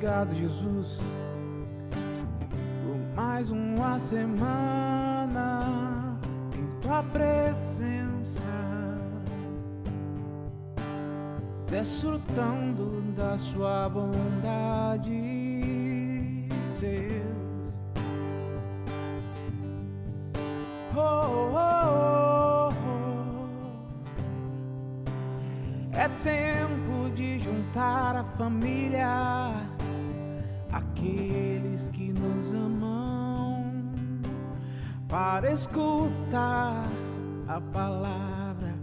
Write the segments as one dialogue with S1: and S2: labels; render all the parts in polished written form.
S1: Obrigado, Jesus, por mais uma semana em tua presença, desfrutando da sua bondade, Deus. Oh, oh, oh, oh. É tempo de juntar a família, aqueles que nos amam, para escutar a palavra,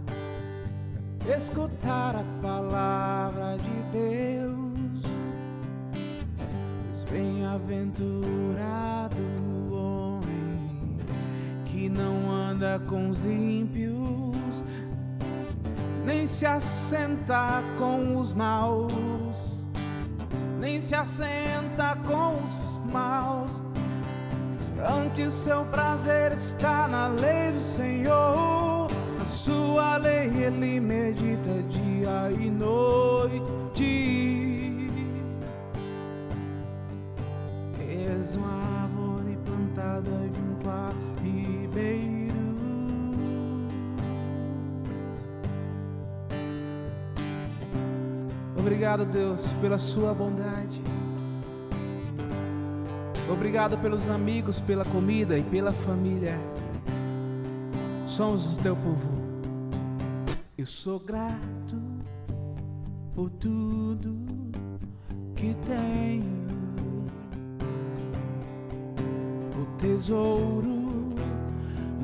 S1: escutar a palavra de Deus. Pois bem-aventurado o homem que não anda com os ímpios, nem se assenta com os maus, nem se assenta com os maus. Antes seu prazer está na lei do Senhor, na sua lei ele medita dia e noite. És uma árvore plantada junto a ribeiro, obrigado, Deus, pela sua bondade. Obrigado pelos amigos, pela comida e pela família. Somos o teu povo. Eu sou grato por tudo que tenho, o tesouro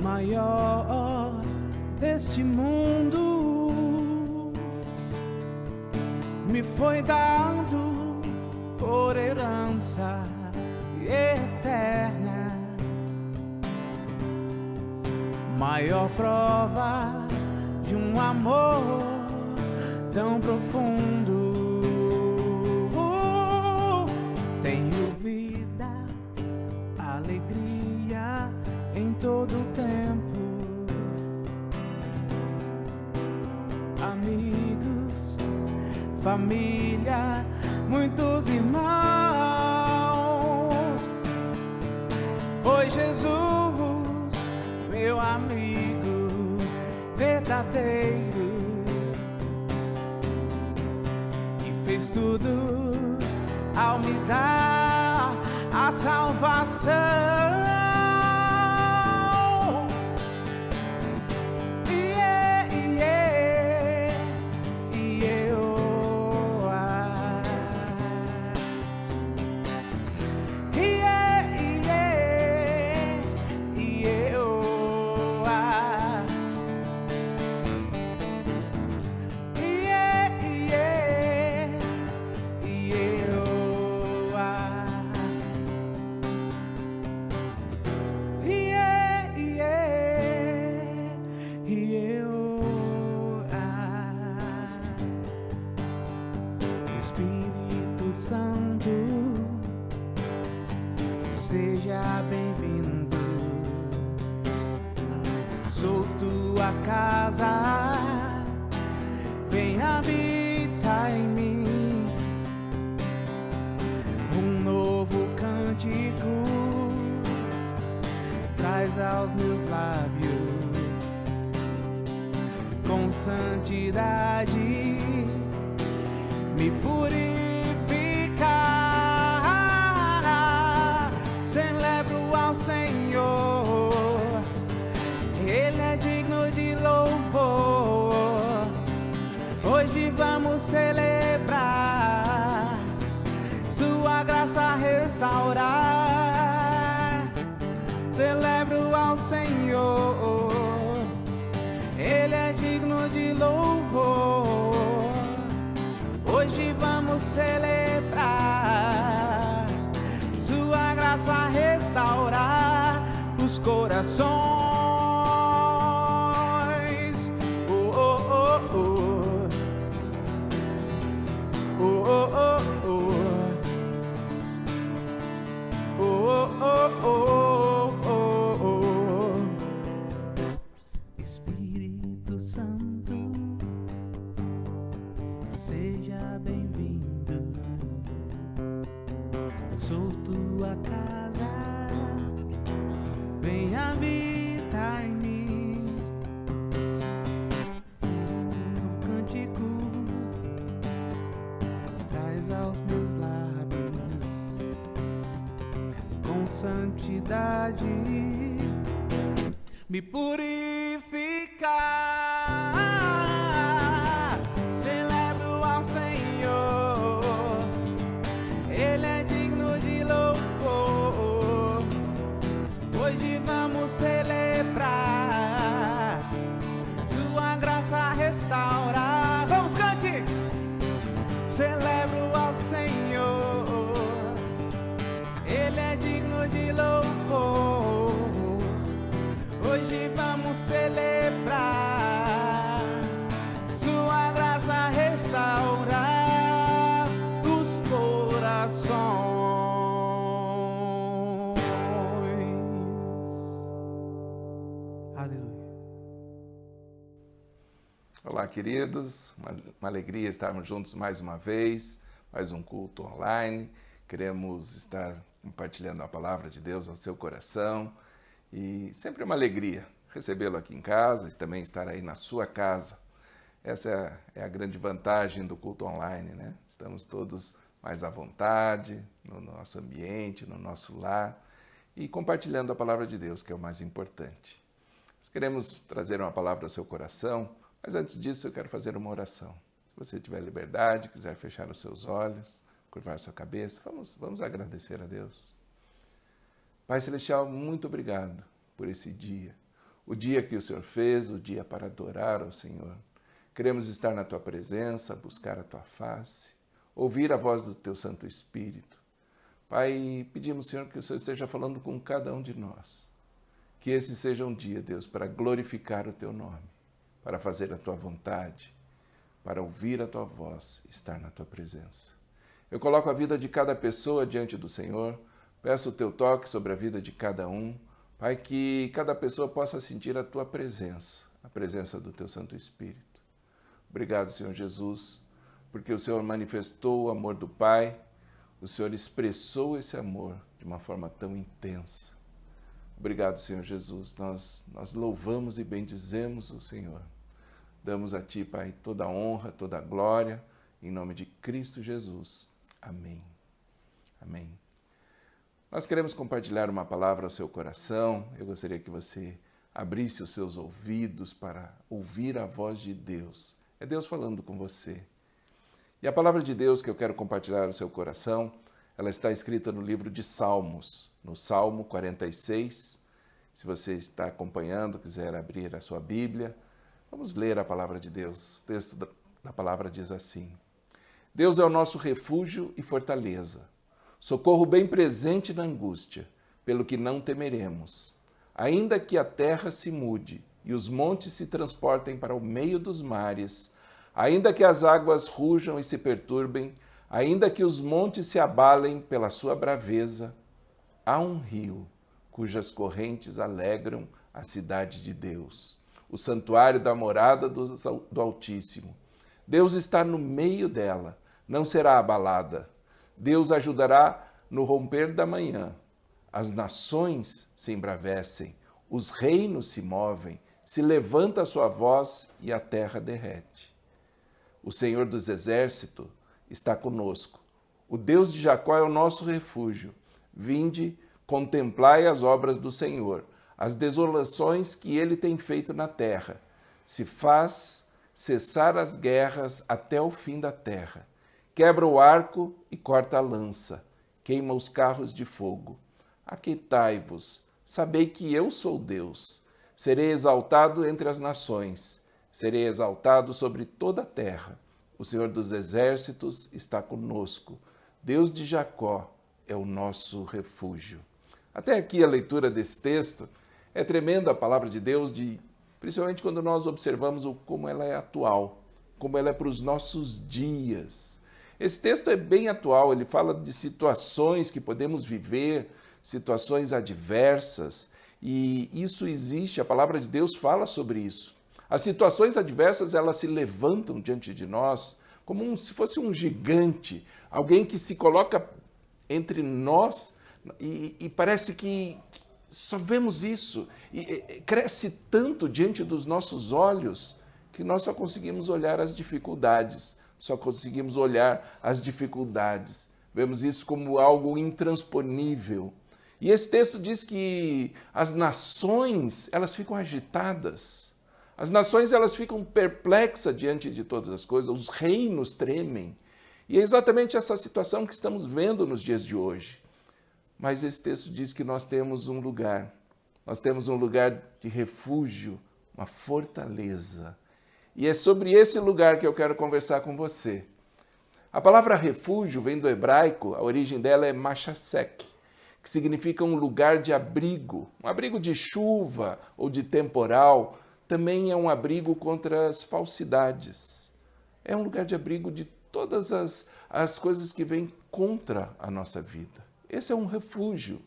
S1: maior deste mundo me foi dado por herança eterna, maior prova de um amor tão profundo. Tenho vida, alegria em todo o tempo, amigos, família, muitos irmãos. Foi Jesus, meu amigo verdadeiro, que fez tudo ao me dar a salvação. Espírito Santo, seja bem-vindo. Sou tua casa, vem habitar em mim. Um novo cântico traz aos meus lábios, com santidade me purificar. Celebro ao Senhor, Ele é digno de louvor. Hoje vamos celebrar sua graça restaurar. Celebro ao Senhor, Ele é digno de louvor. Hoje vamos celebrar sua graça restaurar os corações. Oh, oh, oh, oh. Oh, oh, oh, oh. Oh, oh, oh, oh, oh. Espírito Santo, seja bem-vindo. sou tua casa, vem habitar em mim. Um cântico traz aos meus lábios com santidade me purificar. Celebro ao Senhor, Ele é digno de louvor. Hoje vamos celebrar, sua graça restaurar. Vamos, cante! Celebro ao Senhor, Ele é digno de louvor. Hoje vamos celebrar, sua graça restaurar os corações. Aleluia.
S2: Olá, queridos, uma alegria estarmos juntos mais uma vez, mais um culto online. Queremos estar compartilhando a palavra de Deus ao seu coração e sempre uma alegria recebê-lo aqui em casa e também estar aí na sua casa. Essa é a grande vantagem do culto online, né? Estamos todos mais à vontade, no nosso ambiente, no nosso lar e compartilhando a palavra de Deus, que é o mais importante. Nós queremos trazer uma palavra ao seu coração, mas antes disso eu quero fazer uma oração. Se você tiver liberdade, quiser fechar os seus olhos, curvar sua cabeça, vamos agradecer a Deus. Pai Celestial, muito obrigado por esse dia. O dia que o Senhor fez, o dia para adorar ao Senhor. Queremos estar na Tua presença, buscar a Tua face, ouvir a voz do Teu Santo Espírito. Pai, pedimos, Senhor, que o Senhor esteja falando com cada um de nós. Que esse seja um dia, Deus, para glorificar o Teu nome, para fazer a Tua vontade, para ouvir a Tua voz, estar na Tua presença. Eu coloco a vida de cada pessoa diante do Senhor, peço o Teu toque sobre a vida de cada um, Pai, que cada pessoa possa sentir a Tua presença, a presença do Teu Santo Espírito. Obrigado, Senhor Jesus, porque o Senhor manifestou o amor do Pai, o Senhor expressou esse amor de uma forma tão intensa. Obrigado, Senhor Jesus, nós louvamos e bendizemos o Senhor. Damos a Ti, Pai, toda a honra, toda a glória, em nome de Cristo Jesus. Amém. Amém. Nós queremos compartilhar uma palavra ao seu coração. Eu gostaria que você abrisse os seus ouvidos para ouvir a voz de Deus. É Deus falando com você. E a palavra de Deus que eu quero compartilhar ao seu coração, ela está escrita no livro de Salmos, no Salmo 46. Se você está acompanhando, quiser abrir a sua Bíblia, vamos ler a palavra de Deus. O texto da palavra diz assim: Deus é o nosso refúgio e fortaleza, socorro bem presente na angústia, pelo que não temeremos. Ainda que a terra se mude e os montes se transportem para o meio dos mares, ainda que as águas rujam e se perturbem, ainda que os montes se abalem pela sua braveza, há um rio cujas correntes alegram a cidade de Deus, o santuário da morada do Altíssimo. Deus está no meio dela, não será abalada. Deus ajudará no romper da manhã. As nações se embravecem, os reinos se movem, se levanta a sua voz e a terra derrete. O Senhor dos Exércitos está conosco. O Deus de Jacó é o nosso refúgio. Vinde, contemplai as obras do Senhor, as desolações que ele tem feito na terra. Se faz cessar as guerras até o fim da terra. Quebra o arco e corta a lança, queima os carros de fogo. Aquietai-vos, sabei que eu sou Deus. Serei exaltado entre as nações, serei exaltado sobre toda a terra. O Senhor dos Exércitos está conosco. Deus de Jacó é o nosso refúgio. Até aqui a leitura desse texto é tremenda a palavra de Deus, principalmente quando nós observamos como ela é atual, como ela é para os nossos dias. Esse texto é bem atual, ele fala de situações que podemos viver, situações adversas, e isso existe, a palavra de Deus fala sobre isso. As situações adversas, elas se levantam diante de nós como se fosse um gigante, alguém que se coloca entre nós e parece que só vemos isso. E cresce tanto diante dos nossos olhos que nós só conseguimos olhar as dificuldades, só conseguimos olhar as dificuldades. Vemos isso como algo intransponível. E esse texto diz que as nações, elas ficam agitadas. As nações, elas ficam perplexas diante de todas as coisas, os reinos tremem. E é exatamente essa situação que estamos vendo nos dias de hoje. Mas esse texto diz que nós temos um lugar de refúgio, uma fortaleza. E é sobre esse lugar que eu quero conversar com você. A palavra refúgio vem do hebraico, a origem dela é machasek, que significa um lugar de abrigo, um abrigo de chuva ou de temporal, também é um abrigo contra as falsidades. É um lugar de abrigo de todas as coisas que vêm contra a nossa vida. Esse é um refúgio.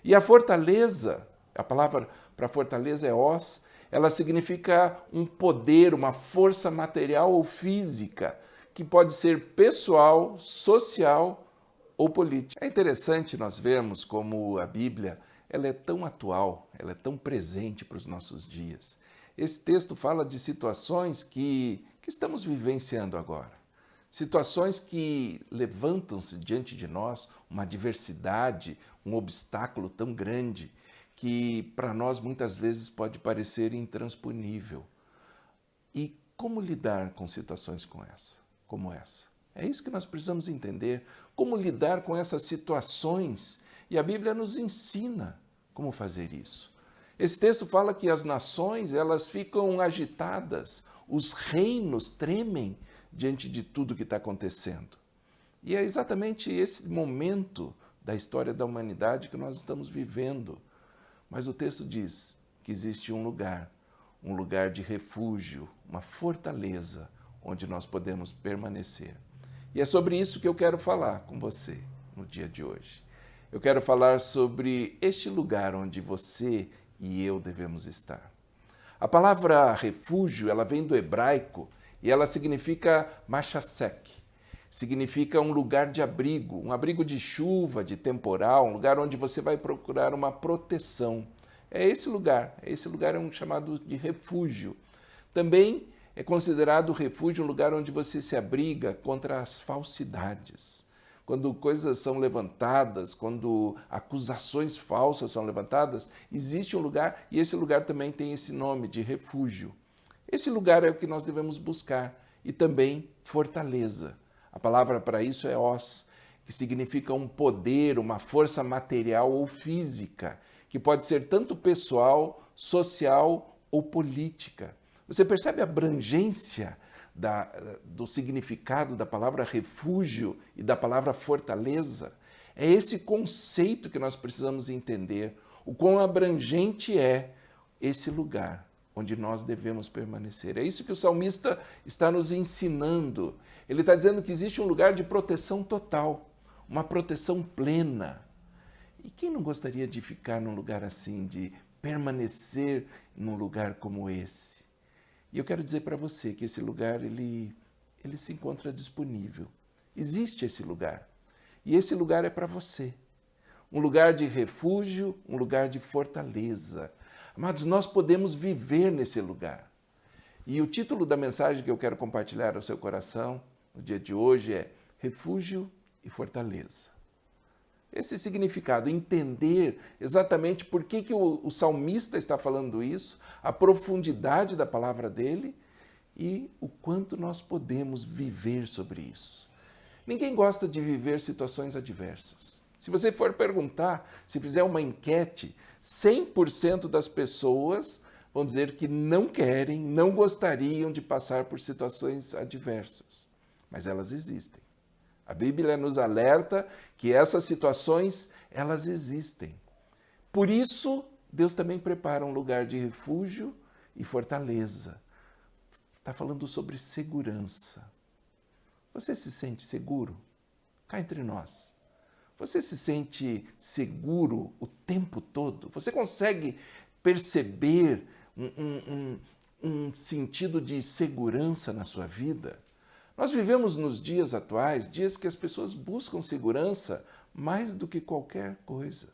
S2: E a fortaleza, a palavra para fortaleza é os, ela significa um poder, uma força material ou física, que pode ser pessoal, social ou política. É interessante nós vermos como a Bíblia ela é tão atual, ela é tão presente para os nossos dias. Esse texto fala de situações que estamos vivenciando agora. Situações que levantam-se diante de nós, uma adversidade, um obstáculo tão grande que para nós muitas vezes pode parecer intransponível. E como lidar com situações como essa? É isso que nós precisamos entender, como lidar com essas situações. E a Bíblia nos ensina como fazer isso. Esse texto fala que as nações, elas ficam agitadas, os reinos tremem diante de tudo que está acontecendo. E é exatamente esse momento da história da humanidade que nós estamos vivendo. Mas o texto diz que existe um lugar de refúgio, uma fortaleza, onde nós podemos permanecer. E é sobre isso que eu quero falar com você no dia de hoje. Eu quero falar sobre este lugar onde você e eu devemos estar. A palavra refúgio, ela vem do hebraico e ela significa machasek. Significa um lugar de abrigo, um abrigo de chuva, de temporal, um lugar onde você vai procurar uma proteção. Esse lugar é um chamado de refúgio. Também é considerado refúgio um lugar onde você se abriga contra as falsidades. Quando coisas são levantadas, quando acusações falsas são levantadas, existe um lugar, e esse lugar também tem esse nome de refúgio. Esse lugar é o que nós devemos buscar, e também fortaleza. A palavra para isso é os, que significa um poder, uma força material ou física, que pode ser tanto pessoal, social ou política. Você percebe a abrangência do significado da palavra refúgio e da palavra fortaleza? É esse conceito que nós precisamos entender, o quão abrangente é esse lugar onde nós devemos permanecer. É isso que o salmista está nos ensinando. Ele está dizendo que existe um lugar de proteção total, uma proteção plena. E quem não gostaria de ficar num lugar assim, de permanecer num lugar como esse? E eu quero dizer para você que esse lugar, ele se encontra disponível. Existe esse lugar. E esse lugar é para você. Um lugar de refúgio, um lugar de fortaleza. Amados, nós podemos viver nesse lugar. E o título da mensagem que eu quero compartilhar ao seu coração no dia de hoje é Refúgio e Fortaleza. Esse significado, entender exatamente por que o salmista está falando isso, a profundidade da palavra dele e o quanto nós podemos viver sobre isso. Ninguém gosta de viver situações adversas. Se você for perguntar, se fizer uma enquete, 100% das pessoas vão dizer que não querem, não gostariam de passar por situações adversas, mas elas existem. A Bíblia nos alerta que essas situações, elas existem. Por isso, Deus também prepara um lugar de refúgio e fortaleza. Está falando sobre segurança. Você se sente seguro? Cá entre nós. Você se sente seguro o tempo todo? Você consegue perceber um sentido de segurança na sua vida? Nós vivemos nos dias atuais, dias que as pessoas buscam segurança mais do que qualquer coisa.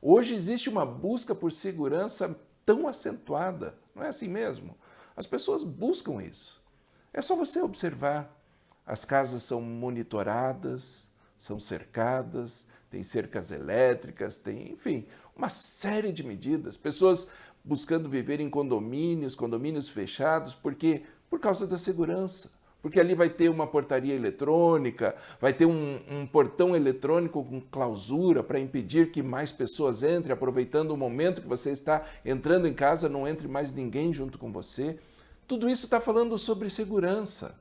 S2: Hoje existe uma busca por segurança tão acentuada, não é assim mesmo? As pessoas buscam isso. É só você observar. As casas são monitoradas, são cercadas, tem cercas elétricas, tem, enfim, uma série de medidas. Pessoas buscando viver em condomínios fechados, por quê? Por causa da segurança. Porque ali vai ter uma portaria eletrônica, vai ter um portão eletrônico com clausura para impedir que mais pessoas entrem, aproveitando o momento que você está entrando em casa, não entre mais ninguém junto com você. Tudo isso está falando sobre segurança.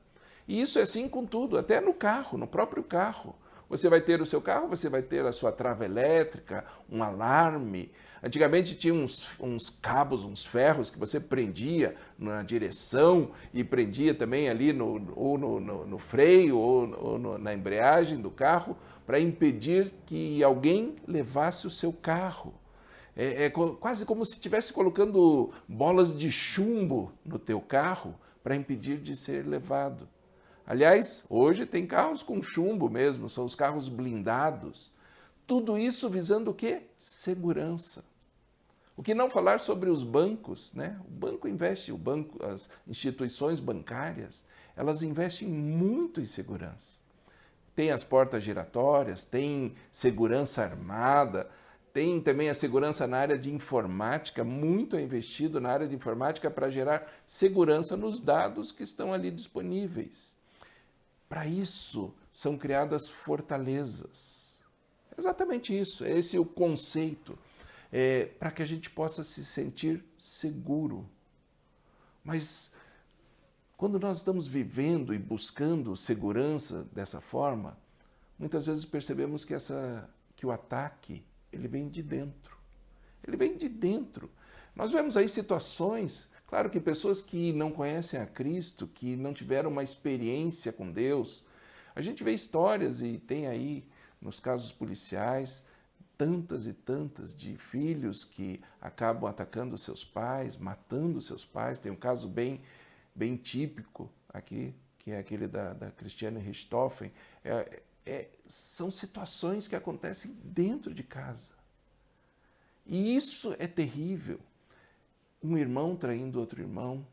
S2: E isso é assim com tudo, até no carro, no próprio carro. Você vai ter o seu carro, você vai ter a sua trava elétrica, um alarme. Antigamente tinha uns cabos, uns ferros que você prendia na direção e prendia também ali no freio ou na embreagem do carro para impedir que alguém levasse o seu carro. É quase como se estivesse colocando bolas de chumbo no teu carro para impedir de ser levado. Aliás, hoje tem carros com chumbo mesmo, são os carros blindados. Tudo isso visando o quê? Segurança. O que não falar sobre os bancos, né? O banco investe, as instituições bancárias, elas investem muito em segurança. Tem as portas giratórias, tem segurança armada, tem também a segurança na área de informática, muito é investido na área de informática para gerar segurança nos dados que estão ali disponíveis. Para isso são criadas fortalezas. Exatamente isso, esse é o conceito, para que a gente possa se sentir seguro. Mas quando nós estamos vivendo e buscando segurança dessa forma, muitas vezes percebemos que o ataque ele vem de dentro. Ele vem de dentro. Nós vemos aí situações, claro que pessoas que não conhecem a Cristo, que não tiveram uma experiência com Deus, a gente vê histórias e tem aí, nos casos policiais, tantas e tantas de filhos que acabam atacando seus pais, matando seus pais. Tem um caso bem típico aqui, que é aquele da Christiane Richthofen. São situações que acontecem dentro de casa. E isso é terrível. Um irmão traindo outro irmão,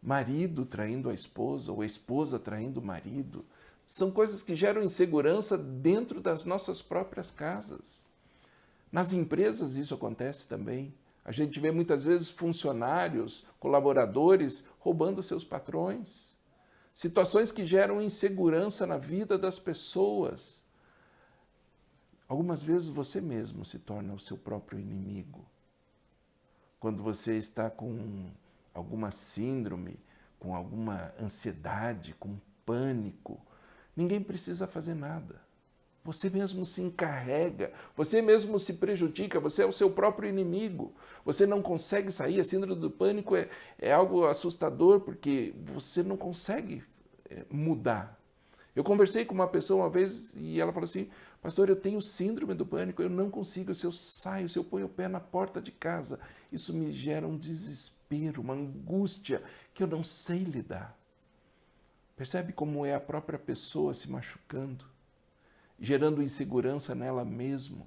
S2: marido traindo a esposa, ou a esposa traindo o marido. São coisas que geram insegurança dentro das nossas próprias casas. Nas empresas isso acontece também. A gente vê muitas vezes funcionários, colaboradores roubando seus patrões. Situações que geram insegurança na vida das pessoas. Algumas vezes você mesmo se torna o seu próprio inimigo. Quando você está com alguma síndrome, com alguma ansiedade, com pânico, ninguém precisa fazer nada. Você mesmo se encarrega, você mesmo se prejudica, você é o seu próprio inimigo. Você não consegue sair, a síndrome do pânico é algo assustador, porque você não consegue mudar. Eu conversei com uma pessoa uma vez e ela falou assim: pastor, eu tenho síndrome do pânico, eu não consigo, se eu saio, se eu ponho o pé na porta de casa, isso me gera um desespero, uma angústia que eu não sei lidar. Percebe como é a própria pessoa se machucando, gerando insegurança nela mesma.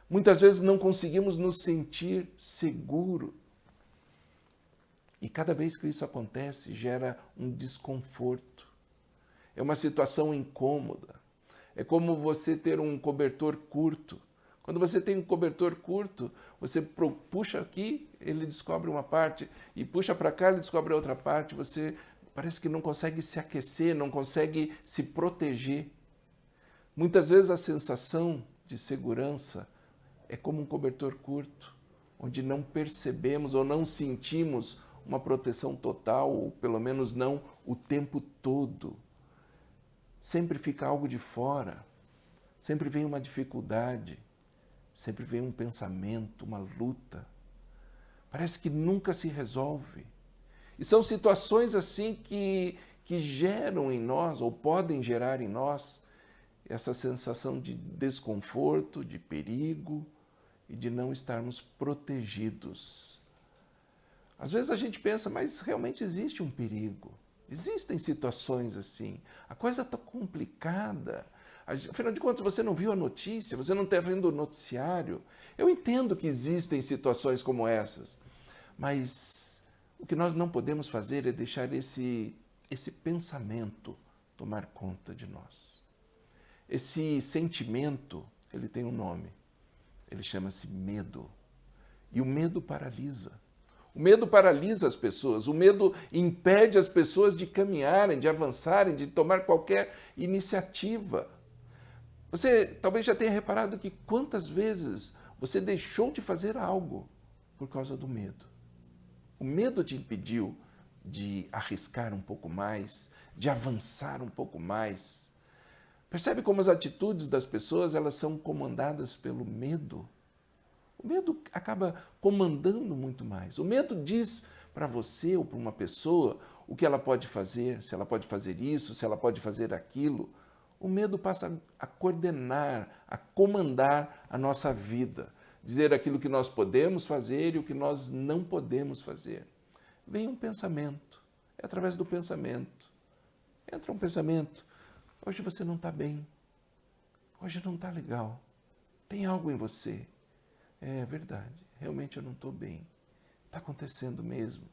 S2: Muitas vezes não conseguimos nos sentir seguros. E cada vez que isso acontece, gera um desconforto. É uma situação incômoda. É como você ter um cobertor curto. Quando você tem um cobertor curto, você puxa aqui, ele descobre uma parte, e puxa para cá, ele descobre a outra parte. Você parece que não consegue se aquecer, não consegue se proteger. Muitas vezes a sensação de segurança é como um cobertor curto, onde não percebemos ou não sentimos uma proteção total, ou pelo menos não o tempo todo. Sempre fica algo de fora, sempre vem uma dificuldade, sempre vem um pensamento, uma luta. Parece que nunca se resolve. E são situações assim que geram em nós, ou podem gerar em nós, essa sensação de desconforto, de perigo e de não estarmos protegidos. Às vezes a gente pensa, mas realmente existe um perigo. Existem situações assim. A coisa está complicada. Afinal de contas, você não viu a notícia, você não está vendo o noticiário. Eu entendo que existem situações como essas, mas o que nós não podemos fazer é deixar esse pensamento tomar conta de nós. Esse sentimento, ele tem um nome. Ele chama-se medo. E o medo paralisa. O medo paralisa as pessoas, o medo impede as pessoas de caminharem, de avançarem, de tomar qualquer iniciativa. Você talvez já tenha reparado que quantas vezes você deixou de fazer algo por causa do medo. O medo te impediu de arriscar um pouco mais, de avançar um pouco mais. Percebe como as atitudes das pessoas elas são comandadas pelo medo? O medo acaba comandando muito mais. O medo diz para você ou para uma pessoa o que ela pode fazer, se ela pode fazer isso, se ela pode fazer aquilo. O medo passa a coordenar, a comandar a nossa vida, dizer aquilo que nós podemos fazer e o que nós não podemos fazer. Vem um pensamento, é através do pensamento. Entra um pensamento, hoje você não está bem, hoje não está legal, tem algo em você. É verdade, realmente eu não estou bem. Está acontecendo mesmo.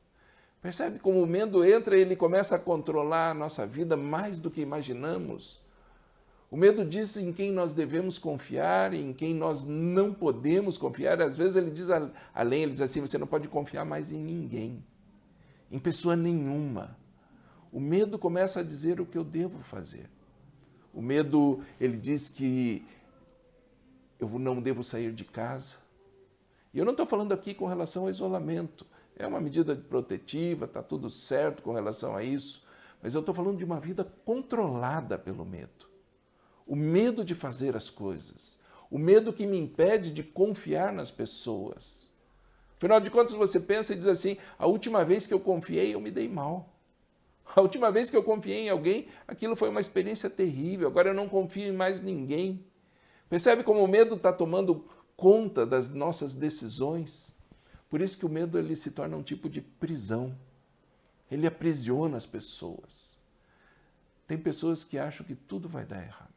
S2: Percebe como o medo entra e ele começa a controlar a nossa vida mais do que imaginamos? O medo diz em quem nós devemos confiar e em quem nós não podemos confiar. Às vezes ele diz além, ele diz assim, você não pode confiar mais em ninguém, em pessoa nenhuma. O medo começa a dizer o que eu devo fazer. O medo, ele diz que eu não devo sair de casa. E eu não estou falando aqui com relação ao isolamento. É uma medida protetiva, está tudo certo com relação a isso. Mas eu estou falando de uma vida controlada pelo medo. O medo de fazer as coisas. O medo que me impede de confiar nas pessoas. Afinal de contas, você pensa e diz assim, a última vez que eu confiei, eu me dei mal. A última vez que eu confiei em alguém, aquilo foi uma experiência terrível. Agora eu não confio em mais ninguém. Percebe como o medo está tomando conta das nossas decisões? Por isso que o medo ele se torna um tipo de prisão. Ele aprisiona as pessoas. Tem pessoas que acham que tudo vai dar errado.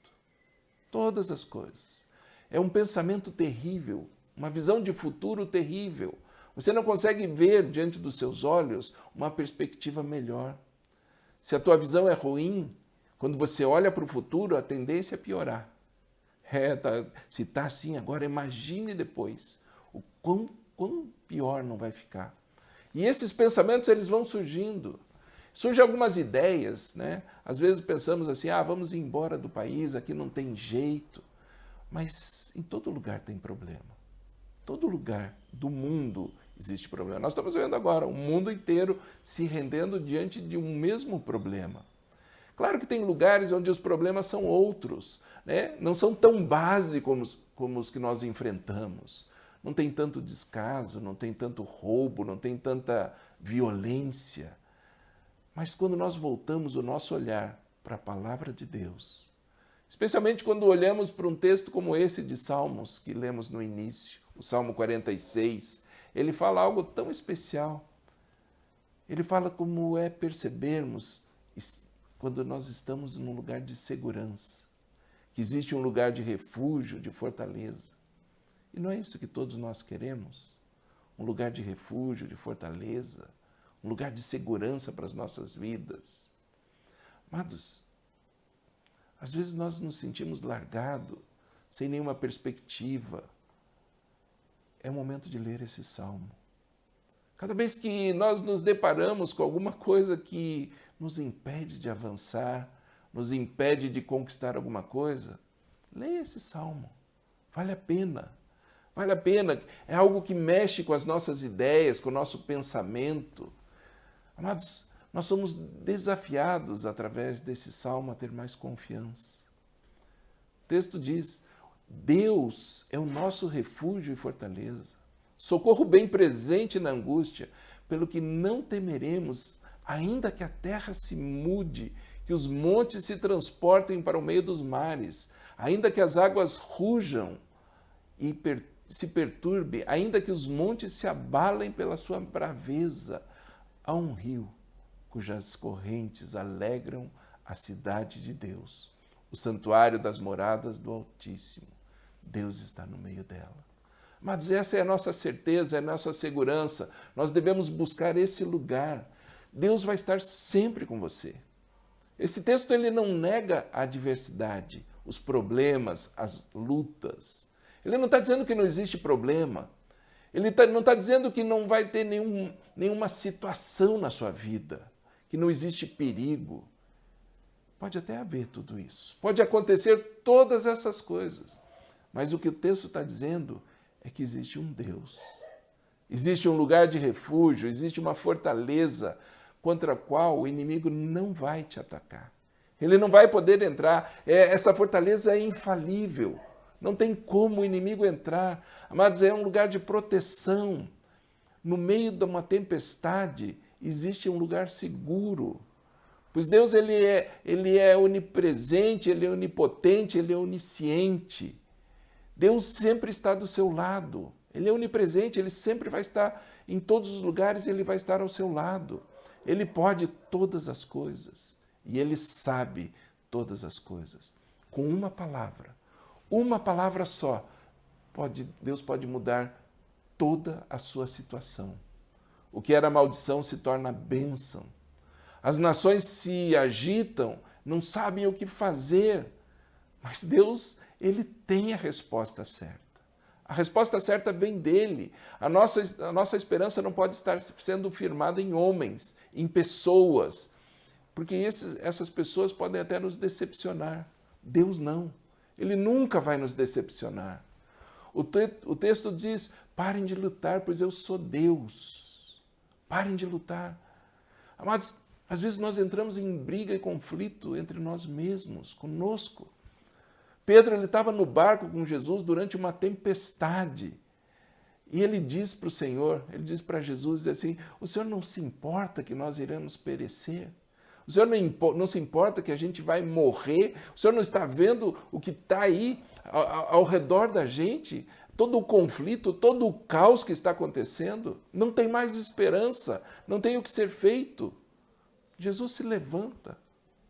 S2: Todas as coisas. É um pensamento terrível, uma visão de futuro terrível. Você não consegue ver diante dos seus olhos uma perspectiva melhor. Se a tua visão é ruim, quando você olha para o futuro, a tendência é piorar. Se está assim agora, imagine depois o quão pior não vai ficar. E esses pensamentos eles vão surgindo. Surgem algumas ideias, né? Às vezes pensamos assim, vamos embora do país, aqui não tem jeito. Mas em todo lugar tem problema. Todo lugar do mundo existe problema. Nós estamos vendo agora o mundo inteiro se rendendo diante de um mesmo problema. Claro que tem lugares onde os problemas são outros, né? Não são tão básicos como os que nós enfrentamos. Não tem tanto descaso, não tem tanto roubo, não tem tanta violência. Mas quando nós voltamos o nosso olhar para a palavra de Deus, especialmente quando olhamos para um texto como esse de Salmos, que lemos no início, o Salmo 46, ele fala algo tão especial. Ele fala como é percebermos quando nós estamos num lugar de segurança, que existe um lugar de refúgio, de fortaleza. E não é isso que todos nós queremos? Um lugar de refúgio, de fortaleza, um lugar de segurança para as nossas vidas. Amados, às vezes nós nos sentimos largados, sem nenhuma perspectiva. É o momento de ler esse salmo. Cada vez que nós nos deparamos com alguma coisa que nos impede de avançar, nos impede de conquistar alguma coisa, leia esse salmo. Vale a pena. Vale a pena. É algo que mexe com as nossas ideias, com o nosso pensamento. Amados, nós somos desafiados através desse salmo a ter mais confiança. O texto diz, Deus é o nosso refúgio e fortaleza, socorro bem presente na angústia, pelo que não temeremos, ainda que a terra se mude, que os montes se transportem para o meio dos mares, ainda que as águas rujam e se perturbe, ainda que os montes se abalem pela sua braveza. Há um rio cujas correntes alegram a cidade de Deus, o santuário das moradas do Altíssimo. Deus está no meio dela. Mas essa é a nossa certeza, é a nossa segurança. Nós devemos buscar esse lugar. Deus vai estar sempre com você. Esse texto ele não nega a adversidade, os problemas, as lutas. Ele não está dizendo que não existe problema. Ele não está dizendo que não vai ter nenhuma situação na sua vida, que não existe perigo. Pode até haver tudo isso. Pode acontecer todas essas coisas. Mas o que o texto está dizendo é que existe um Deus. Existe um lugar de refúgio, existe uma fortaleza contra a qual o inimigo não vai te atacar. Ele não vai poder entrar. Essa fortaleza é infalível. Não tem como o inimigo entrar. Amados, é um lugar de proteção. No meio de uma tempestade, existe um lugar seguro. Pois Deus ele é onipresente, Ele é onipotente, Ele é onisciente. Deus sempre está do seu lado. Ele é onipresente, Ele sempre vai estar em todos os lugares, Ele vai estar ao seu lado. Ele pode todas as coisas e Ele sabe todas as coisas. Com uma palavra só, Deus pode mudar toda a sua situação. O que era maldição se torna bênção. As nações se agitam, não sabem o que fazer, mas Deus, Ele tem a resposta certa. A resposta certa vem dele. A nossa esperança não pode estar sendo firmada em homens, em pessoas, porque essas pessoas podem até nos decepcionar. Deus não. Ele nunca vai nos decepcionar. O texto diz, parem de lutar, pois eu sou Deus. Parem de lutar. Amados, às vezes nós entramos em briga e conflito entre nós mesmos, conosco. Pedro estava no barco com Jesus durante uma tempestade. E ele diz para o Senhor, ele diz para Jesus assim, o Senhor não se importa que nós iremos perecer? O Senhor não se importa que a gente vai morrer? O Senhor não está vendo o que está aí ao redor da gente? Todo o conflito, todo o caos que está acontecendo? Não tem mais esperança, não tem o que ser feito. Jesus se levanta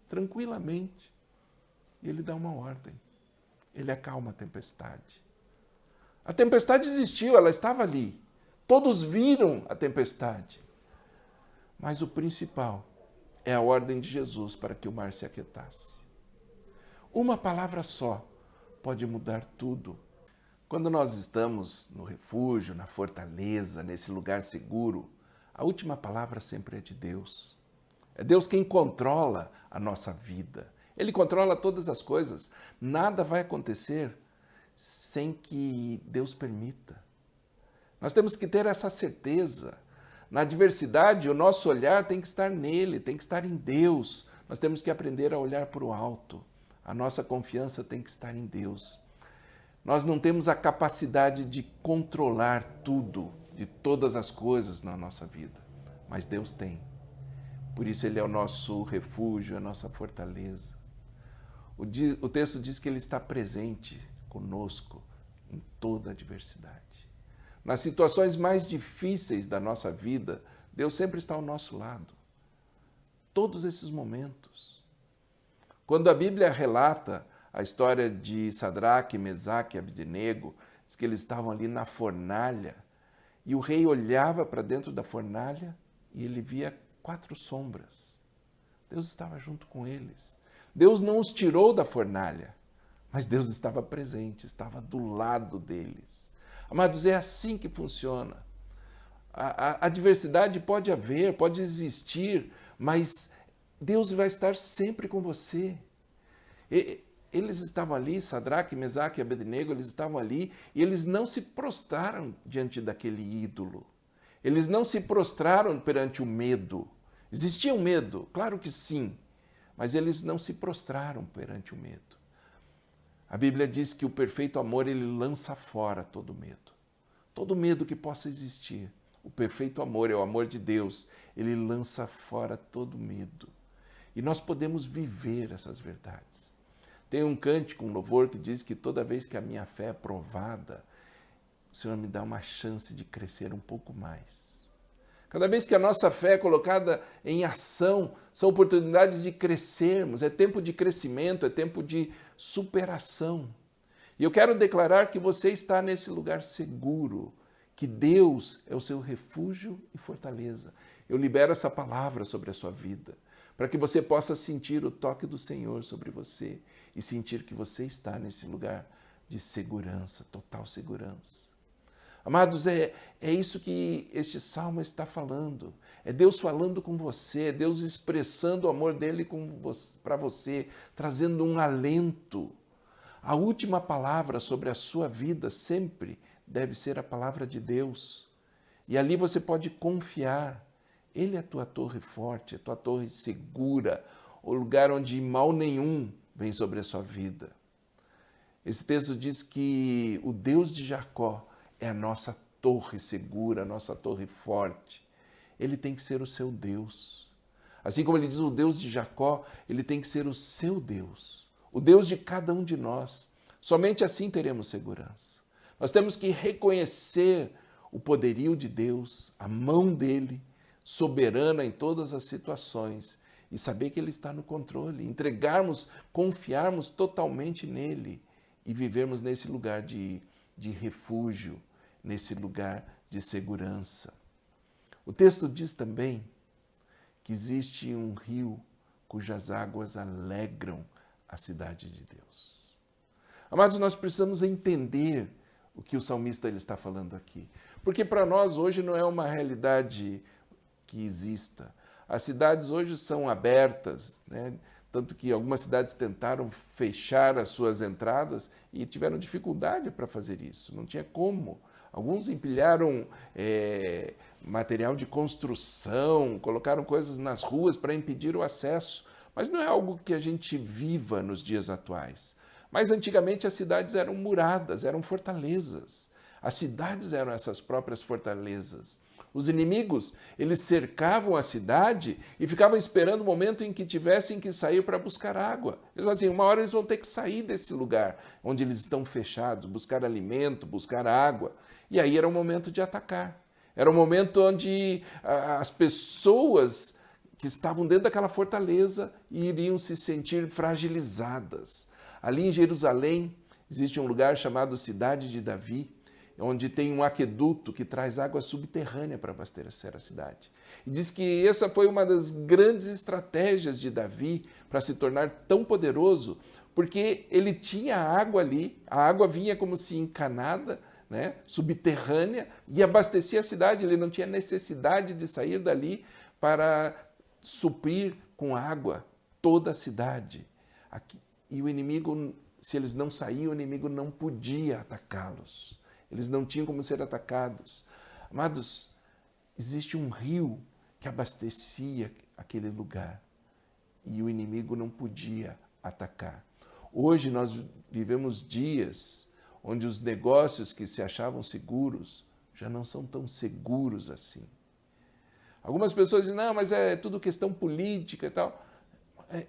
S2: tranquilamente e ele dá uma ordem. Ele acalma a tempestade. A tempestade existiu, ela estava ali. Todos viram a tempestade. Mas o principal é a ordem de Jesus para que o mar se aquietasse. Uma palavra só pode mudar tudo. Quando nós estamos no refúgio, na fortaleza, nesse lugar seguro, a última palavra sempre é de Deus. É Deus quem controla a nossa vida. Ele controla todas as coisas. Nada vai acontecer sem que Deus permita. Nós temos que ter essa certeza. Na adversidade, o nosso olhar tem que estar nele, tem que estar em Deus. Nós temos que aprender a olhar para o alto. A nossa confiança tem que estar em Deus. Nós não temos a capacidade de controlar tudo, de todas as coisas na nossa vida, mas Deus tem. Por isso Ele é o nosso refúgio, a nossa fortaleza. O texto diz que Ele está presente conosco em toda a adversidade. Nas situações mais difíceis da nossa vida, Deus sempre está ao nosso lado. Todos esses momentos. Quando a Bíblia relata a história de Sadraque, Mesaque e Abdenego, diz que eles estavam ali na fornalha e o rei olhava para dentro da fornalha e ele via 4 sombras. Deus estava junto com eles. Deus não os tirou da fornalha, mas Deus estava presente, estava do lado deles. Amados, é assim que funciona. A adversidade pode haver, pode existir, mas Deus vai estar sempre com você. Eles estavam ali, Sadraque, Mesaque e Abdenego, eles estavam ali e eles não se prostraram diante daquele ídolo. Eles não se prostraram perante o medo. Existia um medo? Claro que sim, mas eles não se prostraram perante o medo. A Bíblia diz que o perfeito amor, ele lança fora todo medo. Todo medo que possa existir. O perfeito amor é o amor de Deus. Ele lança fora todo medo. E nós podemos viver essas verdades. Tem um cântico, um louvor que diz que toda vez que a minha fé é provada, o Senhor me dá uma chance de crescer um pouco mais. Cada vez que a nossa fé é colocada em ação, são oportunidades de crescermos, é tempo de crescimento, é tempo de superação. E eu quero declarar que você está nesse lugar seguro, que Deus é o seu refúgio e fortaleza. Eu libero essa palavra sobre a sua vida, para que você possa sentir o toque do Senhor sobre você e sentir que você está nesse lugar de segurança, total segurança. Amados, é isso que este salmo está falando. É Deus falando com você, é Deus expressando o amor dele para você, trazendo um alento. A última palavra sobre a sua vida sempre deve ser a palavra de Deus. E ali você pode confiar. Ele é a tua torre forte, a tua torre segura, o lugar onde mal nenhum vem sobre a sua vida. Esse texto diz que o Deus de Jacó é a nossa torre segura, a nossa torre forte. Ele tem que ser o seu Deus. Assim como ele diz o Deus de Jacó, ele tem que ser o seu Deus, o Deus de cada um de nós. Somente assim teremos segurança. Nós temos que reconhecer o poderio de Deus, a mão dele, soberana em todas as situações, e saber que ele está no controle, entregarmos, confiarmos totalmente nele e vivermos nesse lugar de refúgio, nesse lugar de segurança. O texto diz também que existe um rio cujas águas alegram a cidade de Deus. Amados, nós precisamos entender o que o salmista ele está falando aqui, porque para nós hoje não é uma realidade que exista. As cidades hoje são abertas, né? Tanto que algumas cidades tentaram fechar as suas entradas e tiveram dificuldade para fazer isso, não tinha como. Alguns empilharam material de construção, colocaram coisas nas ruas para impedir o acesso, mas não é algo que a gente viva nos dias atuais. Mas antigamente as cidades eram muradas, eram fortalezas. As cidades eram essas próprias fortalezas. Os inimigos, eles cercavam a cidade e ficavam esperando o momento em que tivessem que sair para buscar água. Eles falavam assim, uma hora eles vão ter que sair desse lugar onde eles estão fechados, buscar alimento, buscar água. E aí era o momento de atacar. Era o momento onde as pessoas que estavam dentro daquela fortaleza iriam se sentir fragilizadas. Ali em Jerusalém existe um lugar chamado Cidade de Davi, onde tem um aqueduto que traz água subterrânea para abastecer a cidade. E diz que essa foi uma das grandes estratégias de Davi para se tornar tão poderoso, porque ele tinha água ali, a água vinha como se encanada, né, subterrânea, e abastecia a cidade. Ele não tinha necessidade de sair dali para suprir com água toda a cidade. E o inimigo, se eles não saíam, o inimigo não podia atacá-los. Eles não tinham como ser atacados. Amados, existe um rio que abastecia aquele lugar e o inimigo não podia atacar. Hoje nós vivemos dias onde os negócios que se achavam seguros já não são tão seguros assim. Algumas pessoas dizem, não, mas é tudo questão política e tal.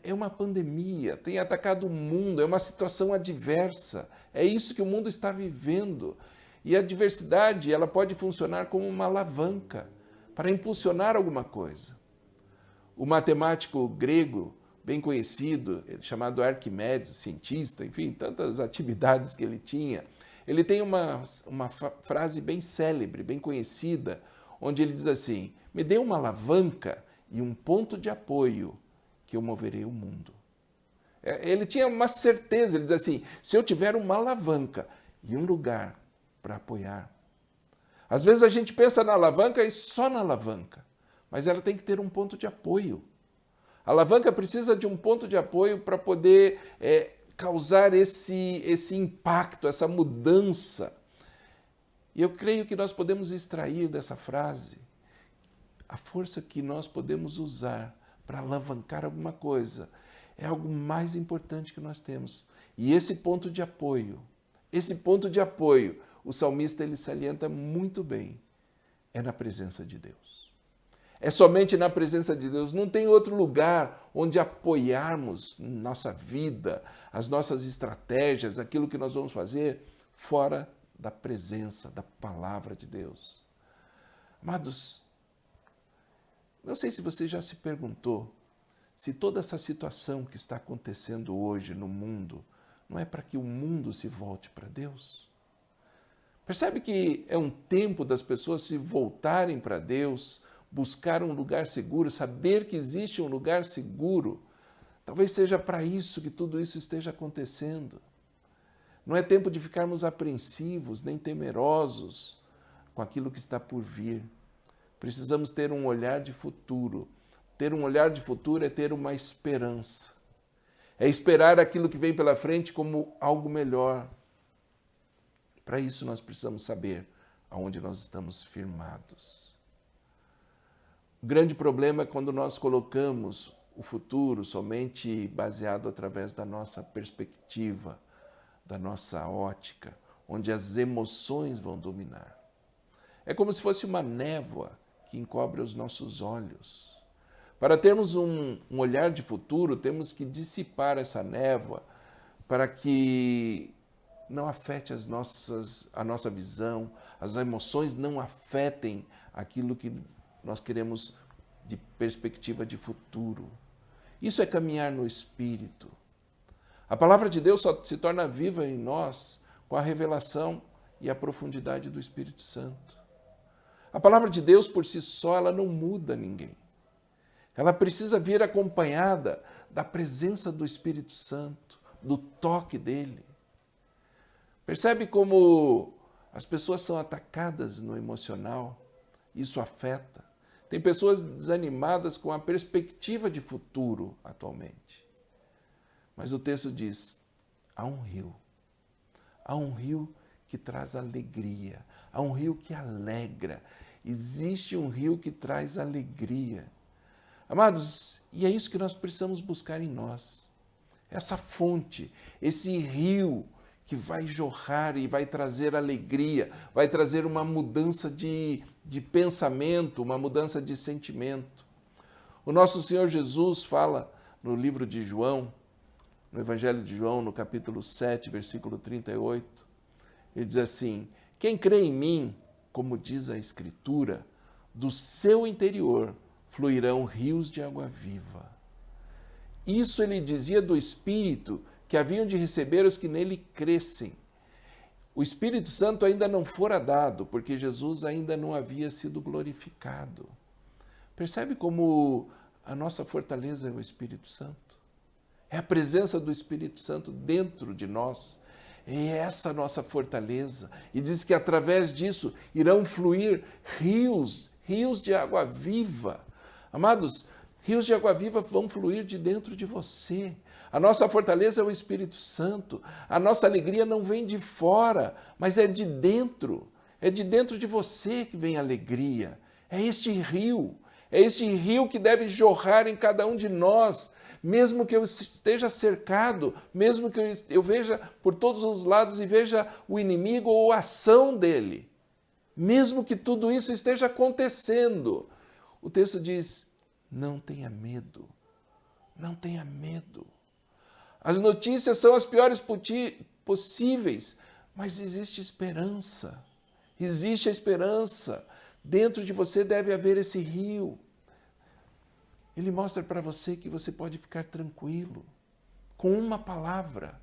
S2: É uma pandemia, tem atacado o mundo, é uma situação adversa. É isso que o mundo está vivendo. E a adversidade, ela pode funcionar como uma alavanca para impulsionar alguma coisa. O matemático grego, bem conhecido, chamado Arquimedes, cientista, enfim, tantas atividades que ele tinha, ele tem uma frase bem célebre, bem conhecida, onde ele diz assim, me dê uma alavanca e um ponto de apoio que eu moverei o mundo. Ele tinha uma certeza, ele diz assim, se eu tiver uma alavanca e um lugar para apoiar. Às vezes a gente pensa na alavanca e só na alavanca, mas ela tem que ter um ponto de apoio. A alavanca precisa de um ponto de apoio para poder causar esse impacto, essa mudança. E eu creio que nós podemos extrair dessa frase a força que nós podemos usar para alavancar alguma coisa. É algo mais importante que nós temos. E esse ponto de apoio, o salmista ele salienta muito bem, é na presença de Deus. É somente na presença de Deus, não tem outro lugar onde apoiarmos nossa vida, as nossas estratégias, aquilo que nós vamos fazer, fora da presença, da palavra de Deus. Amados, Não sei se você já se perguntou se toda essa situação que está acontecendo hoje no mundo não é para que o mundo se volte para Deus? Percebe que é um tempo das pessoas se voltarem para Deus, buscar um lugar seguro, saber que existe um lugar seguro. Talvez seja para isso que tudo isso esteja acontecendo. Não é tempo de ficarmos apreensivos, nem temerosos com aquilo que está por vir. Precisamos ter um olhar de futuro. Ter um olhar de futuro é ter uma esperança. É esperar aquilo que vem pela frente como algo melhor. Para isso nós precisamos saber aonde nós estamos firmados. O grande problema é quando nós colocamos o futuro somente baseado através da nossa perspectiva, da nossa ótica, onde as emoções vão dominar. É como se fosse uma névoa que encobre os nossos olhos. Para termos um olhar de futuro, temos que dissipar essa névoa para que não afete a nossa visão, as emoções não afetem aquilo que nós queremos de perspectiva de futuro. Isso é caminhar no Espírito. A palavra de Deus só se torna viva em nós com a revelação e a profundidade do Espírito Santo. A palavra de Deus por si só, ela não muda ninguém. Ela precisa vir acompanhada da presença do Espírito Santo, do toque dele. Percebe como as pessoas são atacadas no emocional? Isso afeta. Tem pessoas desanimadas com a perspectiva de futuro atualmente. Mas o texto diz, há um rio que traz alegria, há um rio que alegra, existe um rio que traz alegria. Amados, e é isso que nós precisamos buscar em nós, essa fonte, esse rio que vai jorrar e vai trazer alegria, vai trazer uma mudança de pensamento, uma mudança de sentimento. O nosso Senhor Jesus fala no livro de João, no Evangelho de João, no capítulo 7, versículo 38, ele diz assim, quem crê em mim, como diz a Escritura, do seu interior fluirão rios de água viva. Isso ele dizia do Espírito que haviam de receber os que nele crescem. O Espírito Santo ainda não fora dado, porque Jesus ainda não havia sido glorificado. Percebe como a nossa fortaleza é o Espírito Santo? É a presença do Espírito Santo dentro de nós. É essa a nossa fortaleza. E diz que através disso irão fluir rios de água viva. Amados, rios de água viva vão fluir de dentro de você. A nossa fortaleza é o Espírito Santo. A nossa alegria não vem de fora, mas é de dentro. É de dentro de você que vem a alegria. É este rio que deve jorrar em cada um de nós. Mesmo que eu esteja cercado, mesmo que eu veja por todos os lados e veja o inimigo ou a ação dele, mesmo que tudo isso esteja acontecendo, o texto diz, não tenha medo, não tenha medo. As notícias são as piores possíveis, mas existe esperança, existe a esperança. Dentro de você deve haver esse rio. Ele mostra para você que você pode ficar tranquilo. Com uma palavra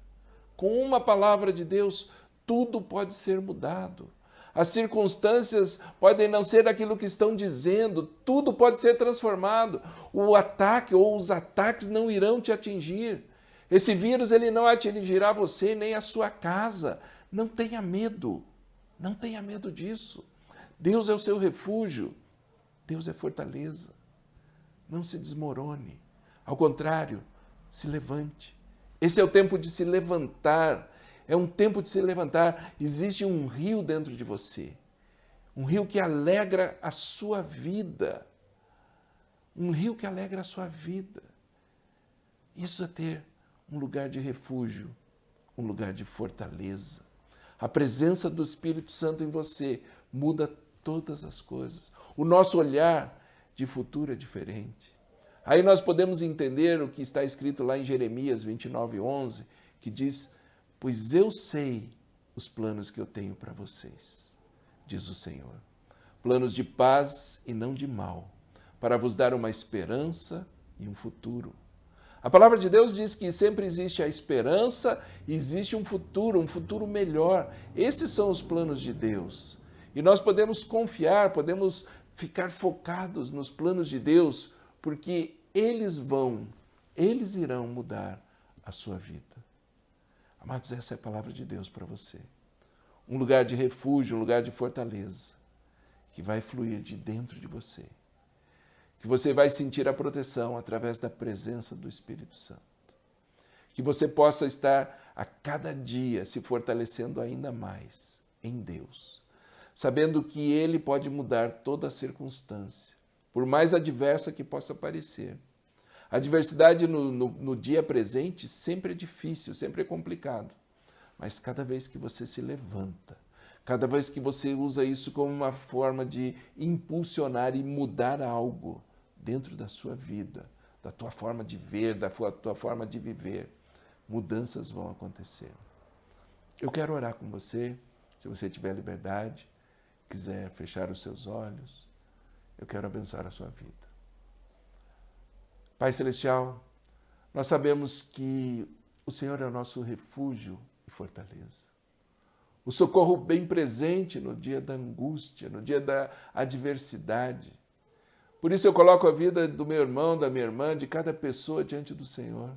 S2: de Deus, tudo pode ser mudado. As circunstâncias podem não ser aquilo que estão dizendo, tudo pode ser transformado. O ataque ou os ataques não irão te atingir. Esse vírus ele não atingirá você nem a sua casa. Não tenha medo disso. Deus é o seu refúgio, Deus é fortaleza. Não se desmorone, ao contrário, se levante. Esse é o tempo de se levantar, é um tempo de se levantar. Existe um rio dentro de você, um rio que alegra a sua vida, um rio que alegra a sua vida. Isso é ter um lugar de refúgio, um lugar de fortaleza. A presença do Espírito Santo em você muda todas as coisas. O nosso olhar de futuro é diferente. Aí nós podemos entender o que está escrito lá em Jeremias 29:11, que diz, pois eu sei os planos que eu tenho para vocês, diz o Senhor. Planos de paz e não de mal, para vos dar uma esperança e um futuro. A palavra de Deus diz que sempre existe a esperança e existe um futuro melhor. Esses são os planos de Deus. E nós podemos confiar, podemos ficar focados nos planos de Deus, porque eles irão mudar a sua vida. Amados, essa é a palavra de Deus para você. Um lugar de refúgio, um lugar de fortaleza, que vai fluir de dentro de você. Que você vai sentir a proteção através da presença do Espírito Santo. Que você possa estar a cada dia se fortalecendo ainda mais em Deus, sabendo que Ele pode mudar toda a circunstância, por mais adversa que possa parecer. A adversidade no dia presente sempre é difícil, sempre é complicado, mas cada vez que você se levanta, cada vez que você usa isso como uma forma de impulsionar e mudar algo dentro da sua vida, da tua forma de ver, da tua forma de viver, mudanças vão acontecer. Eu quero orar com você, se você tiver liberdade, quiser fechar os seus olhos, eu quero abençoar a sua vida. Pai Celestial, nós sabemos que o Senhor é o nosso refúgio e fortaleza. O socorro bem presente no dia da angústia, no dia da adversidade. Por isso eu coloco a vida do meu irmão, da minha irmã, de cada pessoa diante do Senhor.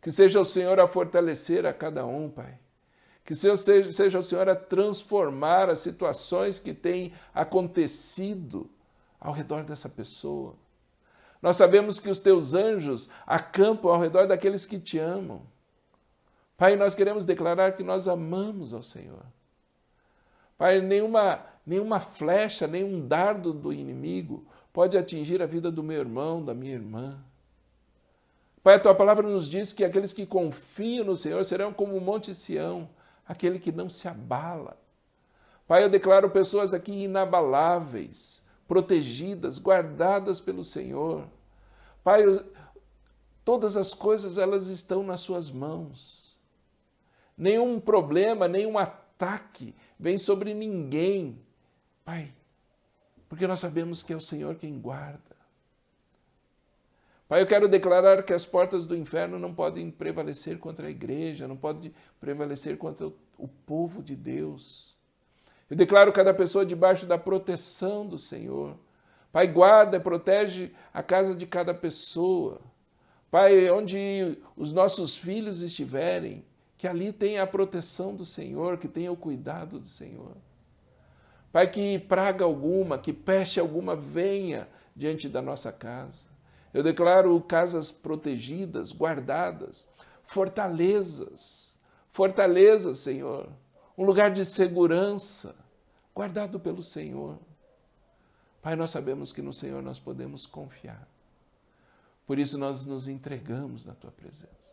S2: Que seja o Senhor a fortalecer a cada um, Pai. Que seja o Senhor a transformar as situações que têm acontecido ao redor dessa pessoa. Nós sabemos que os teus anjos acampam ao redor daqueles que te amam. Pai, nós queremos declarar que nós amamos ao Senhor. Pai, nenhuma flecha, nenhum dardo do inimigo pode atingir a vida do meu irmão, da minha irmã. Pai, a tua palavra nos diz que aqueles que confiam no Senhor serão como o Monte Sião, aquele que não se abala. Pai, eu declaro pessoas aqui inabaláveis, protegidas, guardadas pelo Senhor. Pai, todas as coisas elas estão nas suas mãos. Nenhum problema, nenhum ataque vem sobre ninguém. Pai, porque nós sabemos que é o Senhor quem guarda. Pai, eu quero declarar que as portas do inferno não podem prevalecer contra a igreja, não podem prevalecer contra o povo de Deus. Eu declaro cada pessoa debaixo da proteção do Senhor. Pai, guarda e protege a casa de cada pessoa. Pai, onde os nossos filhos estiverem, que ali tenha a proteção do Senhor, que tenha o cuidado do Senhor. Pai, que praga alguma, que peste alguma venha diante da nossa casa. Eu declaro casas protegidas, guardadas, fortalezas, Senhor, um lugar de segurança, guardado pelo Senhor. Pai, nós sabemos que no Senhor nós podemos confiar. Por isso nós nos entregamos na tua presença.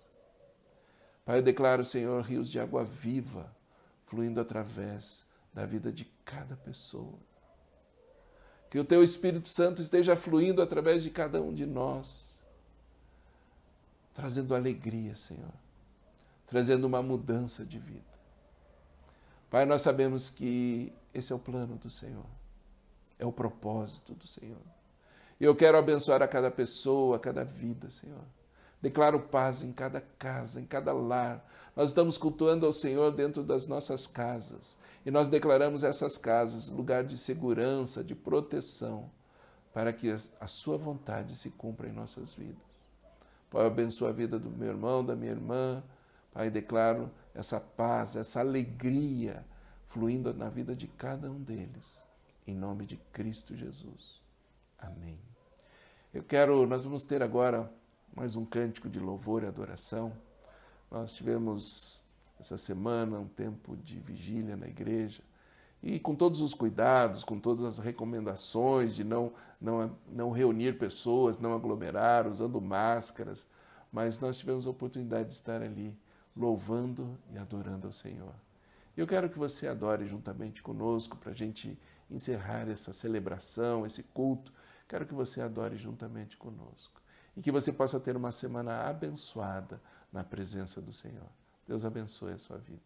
S2: Pai, eu declaro, Senhor, rios de água viva fluindo através da vida de cada pessoa. Que o teu Espírito Santo esteja fluindo através de cada um de nós, trazendo alegria, Senhor, trazendo uma mudança de vida. Pai, nós sabemos que esse é o plano do Senhor, é o propósito do Senhor. E eu quero abençoar a cada pessoa, a cada vida, Senhor. Declaro paz em cada casa, em cada lar. Nós estamos cultuando ao Senhor dentro das nossas casas. E nós declaramos essas casas lugar de segurança, de proteção, para que a sua vontade se cumpra em nossas vidas. Pai, abençoa a vida do meu irmão, da minha irmã. Pai, declaro essa paz, essa alegria fluindo na vida de cada um deles. Em nome de Cristo Jesus. Amém. Nós vamos ter agora mais um cântico de louvor e adoração. Nós tivemos essa semana um tempo de vigília na igreja e com todos os cuidados, com todas as recomendações de não reunir pessoas, não aglomerar, usando máscaras, mas nós tivemos a oportunidade de estar ali louvando e adorando ao Senhor. Eu quero que você adore juntamente conosco para a gente encerrar essa celebração, esse culto. Quero que você adore juntamente conosco. E que você possa ter uma semana abençoada na presença do Senhor. Deus abençoe a sua vida.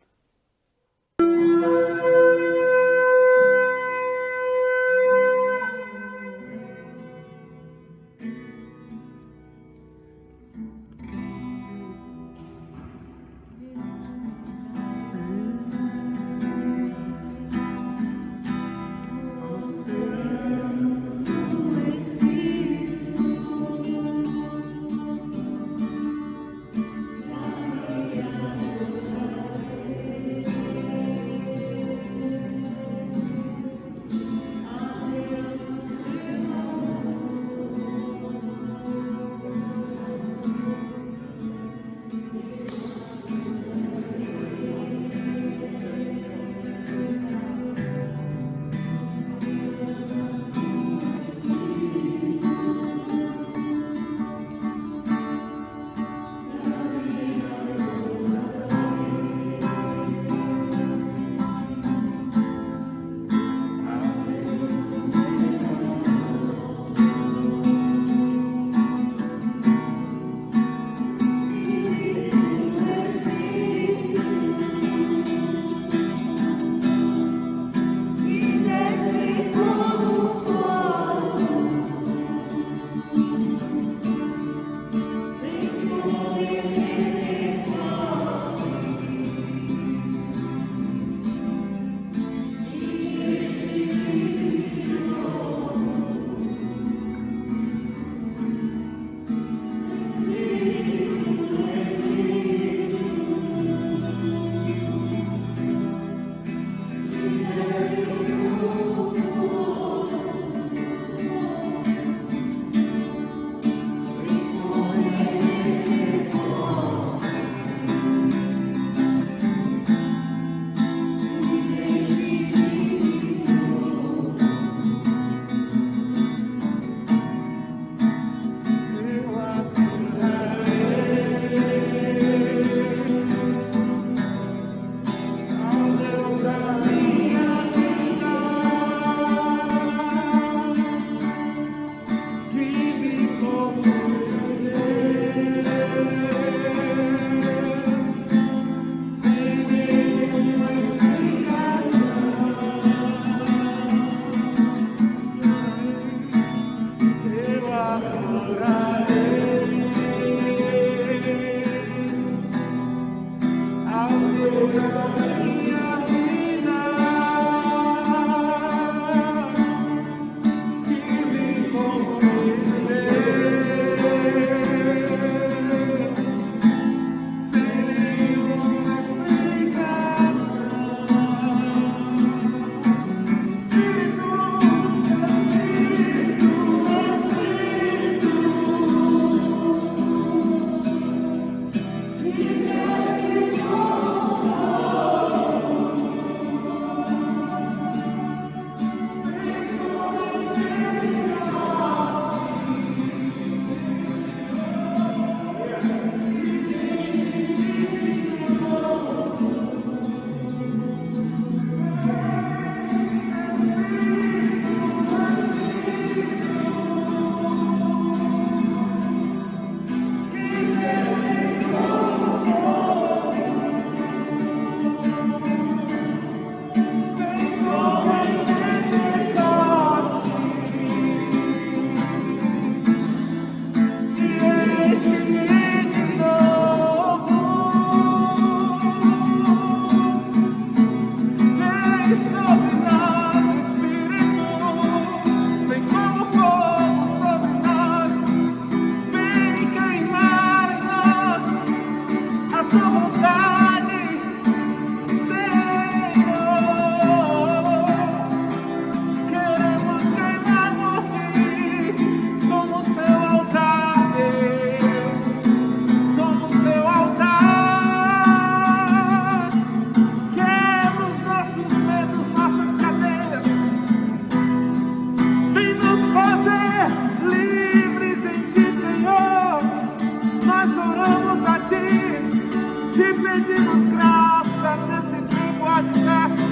S1: Te pedimos graça nesse tempo adverso.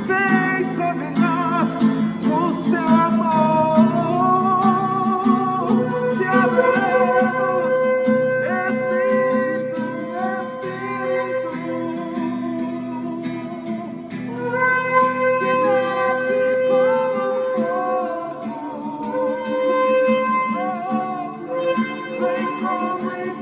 S1: Vem sobre nós com o seu amor. Te adoramos, Espírito, Espírito, que desce como fogo. Vem como em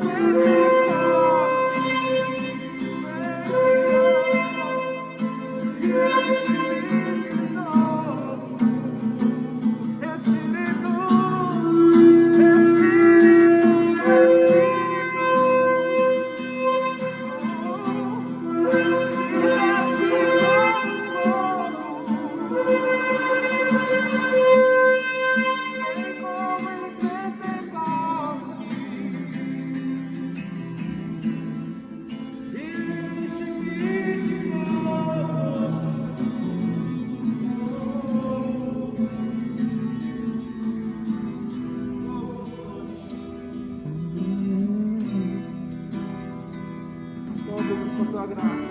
S1: tua graça,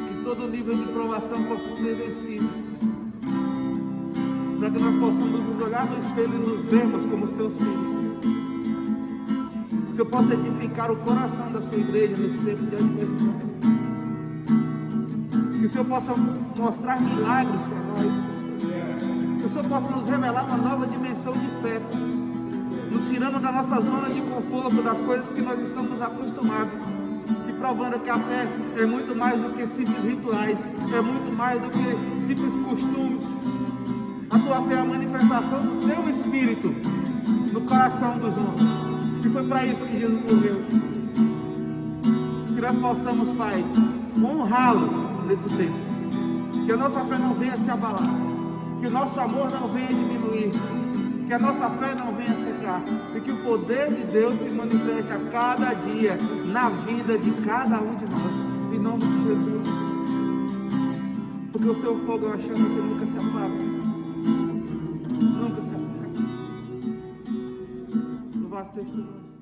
S1: que todo nível de provação possa ser vencido, para que nós possamos nos olhar no espelho e nos vermos como seus filhos. Que o Senhor possa edificar o coração da sua igreja nesse tempo de adversidade, que o Senhor possa mostrar milagres para nós, que o Senhor possa nos revelar uma nova dimensão de fé, nos tirando da nossa zona de conforto, das coisas que nós estamos acostumados, e provando que a fé é muito mais do que simples rituais, é muito mais do que simples costumes. A tua fé é a manifestação do teu Espírito no coração dos homens, e foi para isso que Jesus morreu. Que nós possamos, Pai, honrá-lo nesse tempo, que a nossa fé não venha se abalar, que o nosso amor não venha diminuir, que a nossa fé não venha secar, e que o poder de Deus se manifeste a cada dia na vida de cada um de nós, em nome de Jesus. Porque o seu fogo é uma chama que nunca se apaga, nunca se apaga. Louvado seja o nome.